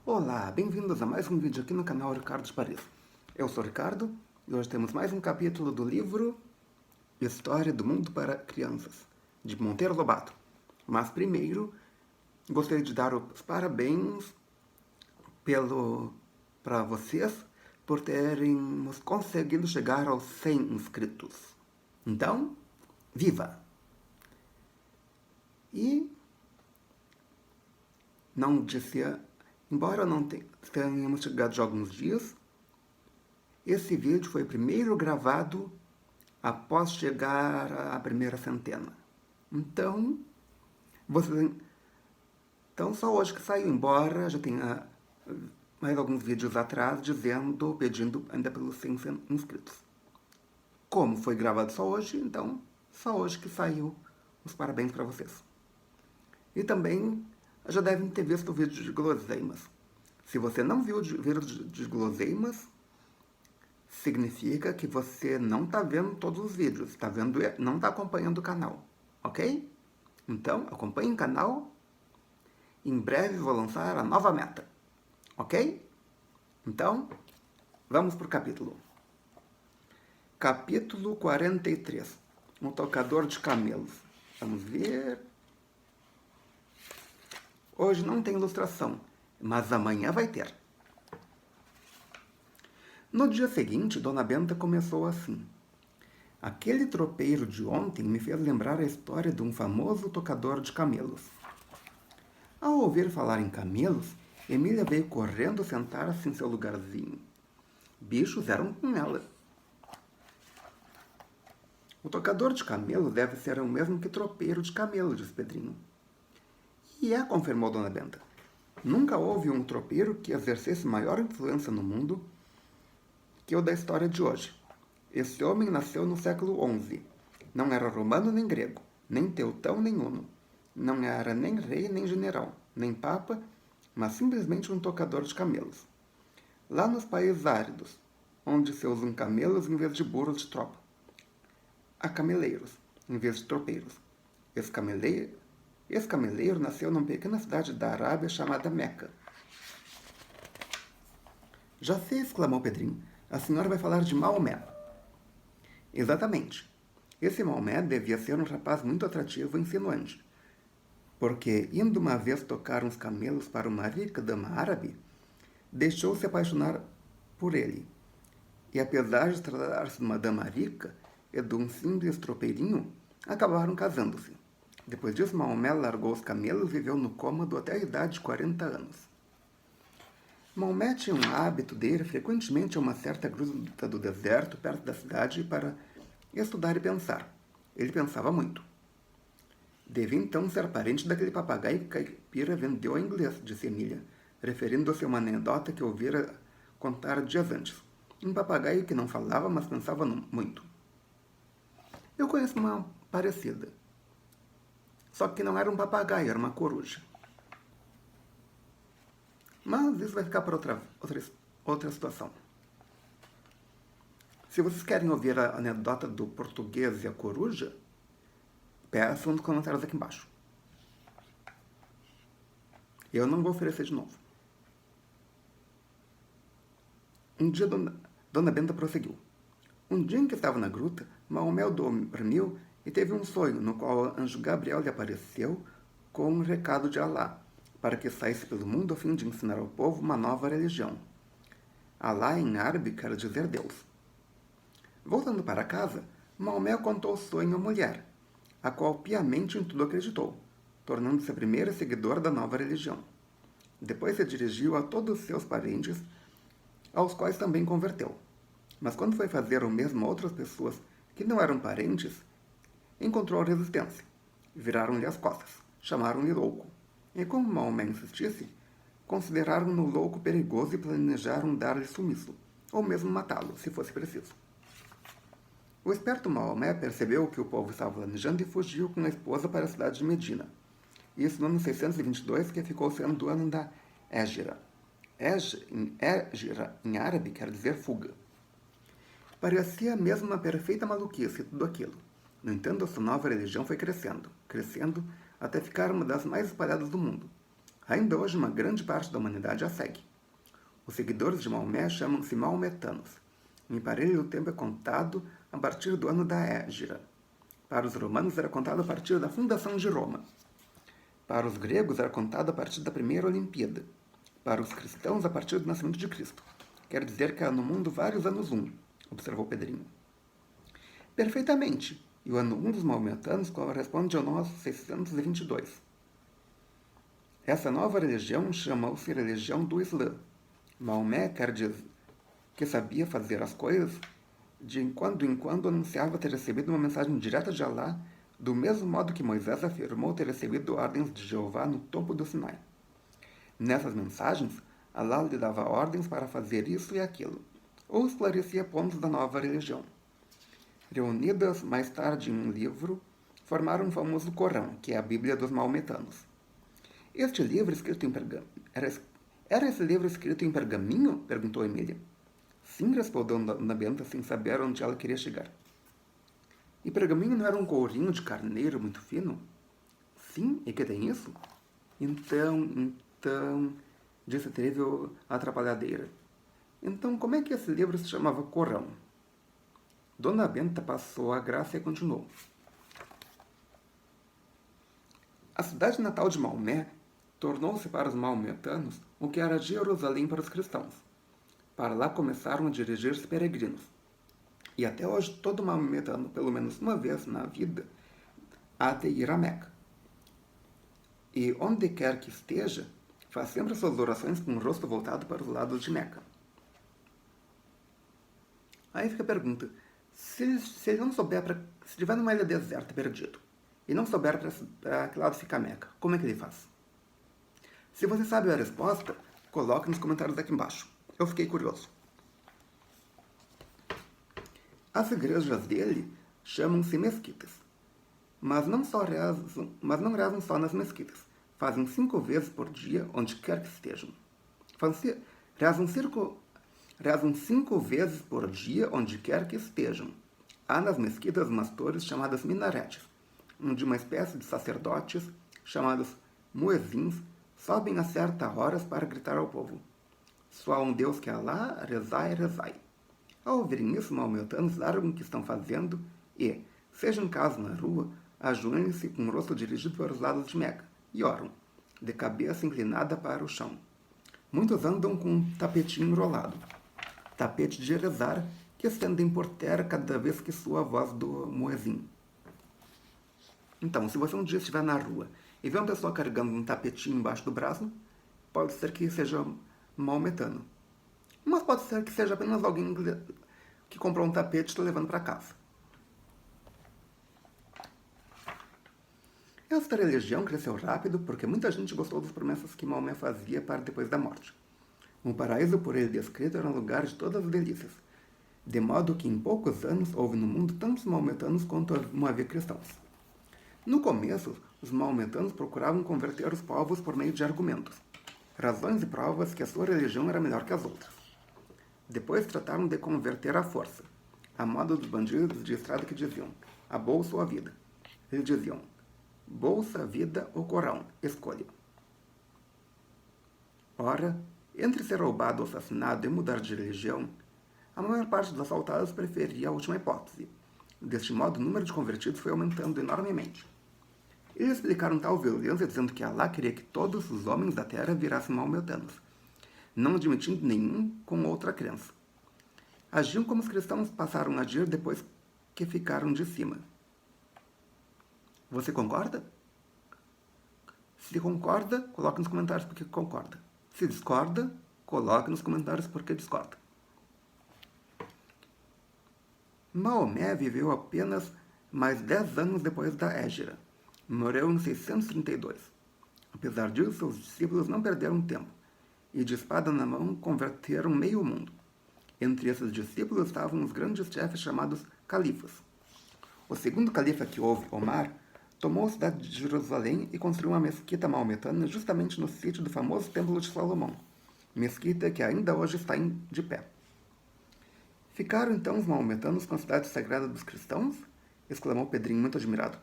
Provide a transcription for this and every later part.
Olá, bem-vindos a mais um vídeo aqui no canal Ricardo de Paris. Eu sou o Ricardo e hoje temos mais um capítulo do livro História do Mundo para Crianças, de Monteiro Lobato. Mas primeiro, gostaria de dar os parabéns para vocês por terem conseguido chegar aos 100 inscritos. Então, viva! E não disse, embora não tenhamos chegado de alguns dias, esse vídeo foi primeiro gravado após chegar à primeira centena. Então, só hoje que saiu, embora já tenha mais alguns vídeos atrás pedindo ainda pelos 100 inscritos. Como foi gravado só hoje, então só hoje que saiu os parabéns para vocês. E também já devem ter visto o vídeo de guloseimas. Se você não viu o vídeo de guloseimas, significa que você não está vendo todos os vídeos, não está acompanhando o canal, ok? Então, acompanhe o canal. Em breve vou lançar a nova meta, ok? Então, vamos para o capítulo. Capítulo 43. Um tocador de camelos. Vamos ver. Hoje não tem ilustração, mas amanhã vai ter. No dia seguinte, Dona Benta começou assim. Aquele tropeiro de ontem me fez lembrar a história de um famoso tocador de camelos. Ao ouvir falar em camelos, Emília veio correndo sentar-se em seu lugarzinho. Bichos eram com ela. O tocador de camelo deve ser o mesmo que tropeiro de camelo, disse Pedrinho. E é, confirmou Dona Benta. Nunca houve um tropeiro que exercesse maior influência no mundo que o da história de hoje. Esse homem nasceu no século XI. Não era romano nem grego, nem teutão nem huno. Não era nem rei nem general, nem papa, mas simplesmente um tocador de camelos. Lá nos países áridos, onde se usam camelos em vez de burros de tropa. Há cameleiros, em vez de tropeiros. Esse cameleiro nasceu numa pequena cidade da Arábia chamada Meca. Já sei, exclamou Pedrinho. A senhora vai falar de Maomé. Exatamente. Esse Maomé devia ser um rapaz muito atrativo e insinuante, porque, indo uma vez tocar uns camelos para uma rica dama árabe, deixou-se apaixonar por ele. E apesar de tratar-se de uma dama rica e de um simples tropeirinho, acabaram casando-se. Depois disso, Maomé largou os camelos e viveu no cômodo até a idade de 40 anos. Maomé tinha um hábito de ir frequentemente a uma certa gruta do deserto, perto da cidade, para estudar e pensar. Ele pensava muito. Devia então ser parente daquele papagaio que Caipira vendeu a inglês, disse Emília, referindo-se a uma anedota que ouvira contar dias antes. Um papagaio que não falava, mas pensava muito. Eu conheço uma parecida. Só que não era um papagaio, era uma coruja. Mas isso vai ficar para outra situação. Se vocês querem ouvir a anedota do português e a coruja, peçam nos comentários aqui embaixo. Eu não vou oferecer de novo. Um dia, Dona Benta prosseguiu. Um dia em que estava na gruta, Maomé dormiu e teve um sonho no qual o anjo Gabriel lhe apareceu com um recado de Alá, para que saísse pelo mundo a fim de ensinar ao povo uma nova religião. Alá em árabe quer dizer Deus. Voltando para casa, Maomé contou o sonho à mulher, a qual piamente em tudo acreditou, tornando-se a primeira seguidora da nova religião. Depois se dirigiu a todos os seus parentes, aos quais também converteu. Mas quando foi fazer o mesmo a outras pessoas que não eram parentes, encontrou resistência. Viraram-lhe as costas, chamaram-lhe louco. E como Maomé insistisse, consideraram-no louco perigoso e planejaram dar-lhe sumiço, ou mesmo matá-lo, se fosse preciso. O esperto Maomé percebeu que o povo estava planejando e fugiu com a esposa para a cidade de Medina. Isso no ano 622, que ficou sendo o ano da Égira. Égira, em árabe, quer dizer fuga. Parecia mesmo uma perfeita maluquice tudo aquilo. No entanto, a sua nova religião foi crescendo, até ficar uma das mais espalhadas do mundo. Ainda hoje, uma grande parte da humanidade a segue. Os seguidores de Maomé chamam-se maometanos. O emparelho do tempo é contado a partir do ano da Égira. Para os romanos era contado a partir da fundação de Roma. Para os gregos era contado a partir da primeira Olimpíada. Para os cristãos, a partir do nascimento de Cristo. Quer dizer que há no mundo vários anos 1, observou Pedrinho. Perfeitamente. E o ano 1 dos maometanos corresponde ao nosso 622. Essa nova religião chamou-se religião do Islã. Maomé quer dizer que sabia fazer as coisas, de quando em quando anunciava ter recebido uma mensagem direta de Alá, do mesmo modo que Moisés afirmou ter recebido ordens de Jeová no topo do Sinai. Nessas mensagens, Alá lhe dava ordens para fazer isso e aquilo, ou esclarecia pontos da nova religião. Reunidas mais tarde em um livro, formaram o famoso Corão, que é a Bíblia dos maometanos. Este livro escrito em pergaminho... Era esse livro escrito em pergaminho? Perguntou Emília. Sim, respondeu Dona Benta, sem saber onde ela queria chegar. E pergaminho não era um courinho de carneiro muito fino? Sim, e que tem isso? Então, disse a terrível atrapalhadeira. Então, como é que esse livro se chamava Corão? Dona Benta passou a graça e continuou. A cidade natal de Maomé tornou-se para os maometanos o que era Jerusalém para os cristãos. Para lá começaram a dirigir-se peregrinos. E até hoje todo maometano, pelo menos uma vez na vida, há de ir a Meca. E onde quer que esteja, faz sempre suas orações com o rosto voltado para os lados de Meca. Aí fica a pergunta, se ele não souber, se estiver numa ilha deserta, perdido, e não souber para que lado fica a Meca, como é que ele faz? Se você sabe a resposta, coloque nos comentários aqui embaixo. Eu fiquei curioso. As igrejas dele chamam-se mesquitas. Mas não rezam só nas mesquitas. Fazem 5 vezes por dia, onde quer que estejam. Rezam 5 vezes por dia, onde quer que estejam. Há nas mesquitas umas torres chamadas minaretes, onde uma espécie de sacerdotes, chamados muezins, sobem a certas horas para gritar ao povo. Só há um Deus que é Alá, rezai, rezai. Ao ouvirem isso, maometanos largam o que estão fazendo e, seja em casa na rua, ajoelham-se com o rosto dirigido para os lados de Meca e oram, de cabeça inclinada para o chão. Muitos andam com um tapetinho enrolado, tapete de rezar, que estendem por terra cada vez que soa a voz do muezim. Então, se você um dia estiver na rua e vê uma pessoa carregando um tapetinho embaixo do braço, pode ser que seja maometano. Mas pode ser que seja apenas alguém que comprou um tapete e está levando para casa. Esta religião cresceu rápido porque muita gente gostou das promessas que Maomé fazia para depois da morte. O paraíso por ele descrito era um lugar de todas as delícias, de modo que em poucos anos houve no mundo tantos maometanos quanto não havia cristãos. No começo, os maometanos procuravam converter os povos por meio de argumentos, razões e provas que a sua religião era melhor que as outras. Depois trataram de converter à força, a modo dos bandidos de estrada que diziam, a bolsa ou a vida. Eles diziam, bolsa, vida ou Corão, escolha. Ora, entre ser roubado ou assassinado e mudar de religião, a maior parte dos assaltados preferia a última hipótese. Deste modo, o número de convertidos foi aumentando enormemente. Eles explicaram tal violência dizendo que Alá queria que todos os homens da terra virassem maometanos, não admitindo nenhum com outra crença. Agiam como os cristãos passaram a agir depois que ficaram de cima. Você concorda? Se concorda, coloque nos comentários porque concorda. Se discorda, coloque nos comentários porque discorda. Maomé viveu apenas mais 10 anos depois da Égira. Morreu em 632. Apesar disso, seus discípulos não perderam tempo e, de espada na mão, converteram meio mundo. Entre esses discípulos estavam os grandes chefes chamados califas. O segundo califa que houve, Omar, tomou a cidade de Jerusalém e construiu uma mesquita maometana justamente no sítio do famoso Templo de Salomão, mesquita que ainda hoje está de pé. Ficaram então os maometanos com a cidade sagrada dos cristãos? Exclamou Pedrinho muito admirado.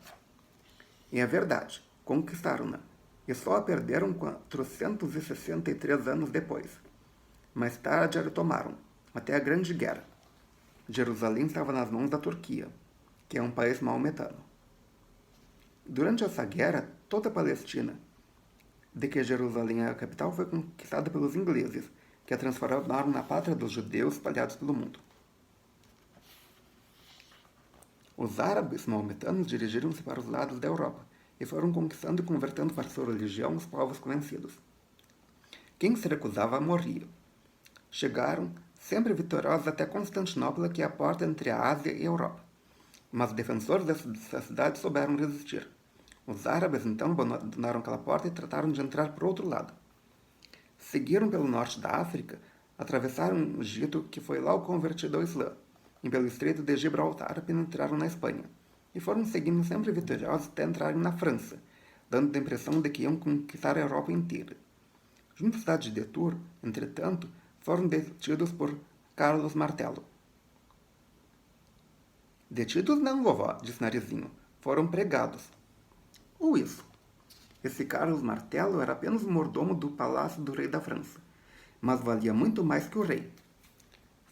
E é verdade, conquistaram-na. e só a perderam 463 anos depois. Mais tarde a retomaram, até a Grande Guerra. Jerusalém estava nas mãos da Turquia, que é um país maometano. Durante essa guerra, toda a Palestina, de que Jerusalém é a capital, foi conquistada pelos ingleses, que a transformaram na pátria dos judeus espalhados pelo mundo. Os árabes maometanos dirigiram-se para os lados da Europa e foram conquistando e convertendo para sua religião os povos conhecidos. Quem se recusava morria. Chegaram, sempre vitoriosos, até Constantinopla, que é a porta entre a Ásia e a Europa. Mas os defensores dessa cidade souberam resistir. Os árabes então abandonaram aquela porta e trataram de entrar por outro lado. Seguiram pelo norte da África, atravessaram o Egito, que foi logo convertido ao Islã, e pelo Estreito de Gibraltar penetraram na Espanha, e foram seguindo sempre vitoriosos até entrarem na França, dando a impressão de que iam conquistar a Europa inteira. Junto à cidade de Tours, entretanto, foram detidos por Carlos Martelo. Detidos não, vovó, disse Narizinho. Foram pregados. Ou isso. Esse Carlos Martelo era apenas o mordomo do palácio do rei da França, mas valia muito mais que o rei.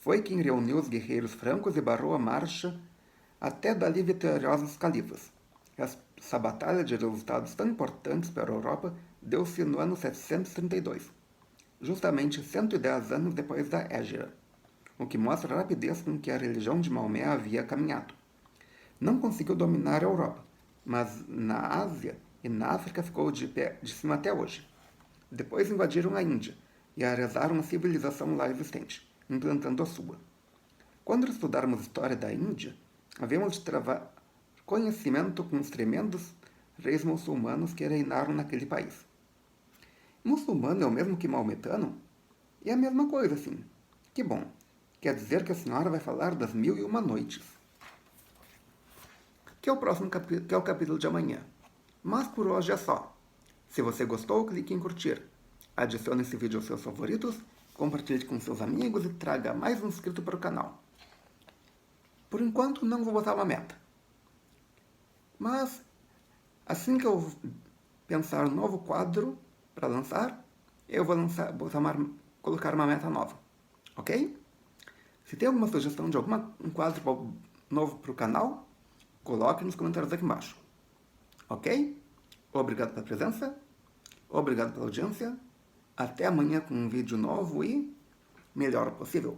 Foi quem reuniu os guerreiros francos e barrou a marcha até dali vitoriosos califas. Essa batalha de resultados tão importantes para a Europa deu-se no ano 732, justamente 110 anos depois da Hégira, o que mostra a rapidez com que a religião de Maomé havia caminhado. Não conseguiu dominar a Europa, mas na Ásia e na África ficou de cima até hoje. Depois invadiram a Índia e arrasaram a civilização lá existente, implantando a sua. Quando estudarmos a história da Índia, havemos de travar conhecimento com os tremendos reis muçulmanos que reinaram naquele país. Muçulmano é o mesmo que maometano? É a mesma coisa, sim. Que bom. Quer dizer que a senhora vai falar das 1001 noites. Que é o próximo capítulo, que é o capítulo de amanhã. Mas por hoje é só. Se você gostou, clique em curtir. Adicione esse vídeo aos seus favoritos, compartilhe com seus amigos e traga mais um inscrito para o canal. Por enquanto, não vou botar uma meta. Mas, assim que eu pensar um novo quadro para lançar, eu vou colocar uma meta nova. Ok? Se tem alguma sugestão de um quadro novo para o canal, coloque nos comentários aqui embaixo. Ok? Obrigado pela presença. Obrigado pela audiência. Até amanhã com um vídeo novo e melhor possível.